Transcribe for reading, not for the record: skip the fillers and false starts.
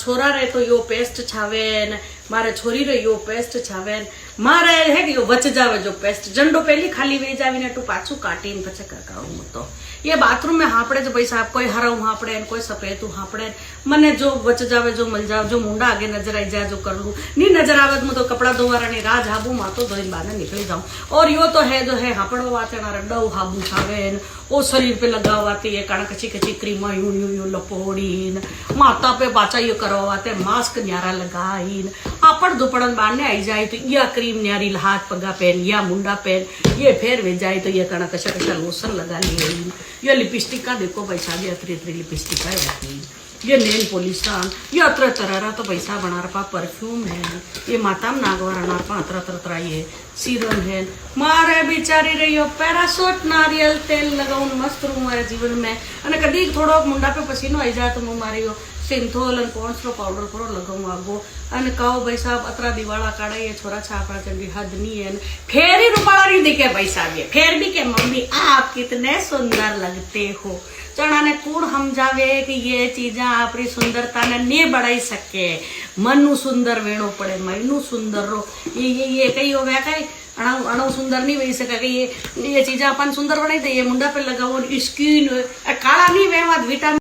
छोरा रे तो यो पेस्ट छावेन, मारे छोरी रे यो पेस्ट छावेन, मारे है कि यो बच जावे जो पेस्ट जंडो पहली खाली वे जावीने टू पाछू काटीने पछे करकाऊ तो ये बाथरूम में हापड़े जो पैसा कोई हराऊ हापड़े कोई सफेद हापड़े मने जो बच जावे जो मल जावे जो मुंडा आगे नजर आई जाए जो कर लू नी नजर आवे तो कपड़ा धोवारा नी राज हाबू मातो धोईने बाहर निकली जाऊं। और यो तो है जो है हापड़ो वाते ना डव हाबू छावेन ओ शरीर पे लगावाती है कारण कची कची क्रीम यूं यूं यूं लपोड़ीन माता पे बाचा यो करवाते मास्क न्यारा लगाईन आपड़ दुपड़न बाने आई जाए तो या क्रीम न्यारी हाथ पगा पहन या मुंडा पहन ये फेर वे जाए तो ये कणा कशा कशा लोशन लगा लिए ये लिपस्टिक का देखो पैसा भी अतरी अतरी लिपस्टिक है ये नेल पॉलिशन ये अतर तरह तो पैसा बना रहा परफ्यूम है ये माता में नागवारा अतर अतर तरह ये सीरम है मारे बिचारी रही हो पैराशूट नारियल तेल लगाऊ मस्त रू मारे जीवन में अने कदी थोड़ो मुंडा पे पसीनो आई जाए तो मुँह मारी सिंथोल और पॉन्ड्स रो पाउडर करो लगाऊ आगो अने कहो भाई साहब अतरा दिवाला काढ़ा ये छोरा छापड़ा चंडी हद नहीं है फेर ही रुपाला नहीं दिखे पैसा भी फेर भी के मम्मी आप कितने सुंदर लगते हो चढ़ा ने कूड़ हम जावे कि ये चीजा आपरी सुंदरता ने नहीं बढ़ाई सके मनु सुंदर वेणो पड़े मैनू सुंदर रो ये कई हो गया कई अणु सुंदर नहीं वही सका कि ये चीजा अपन सुंदर बनाई दे ये मुंडा पे लगाओ स्किन काला नहीं वे विटामिन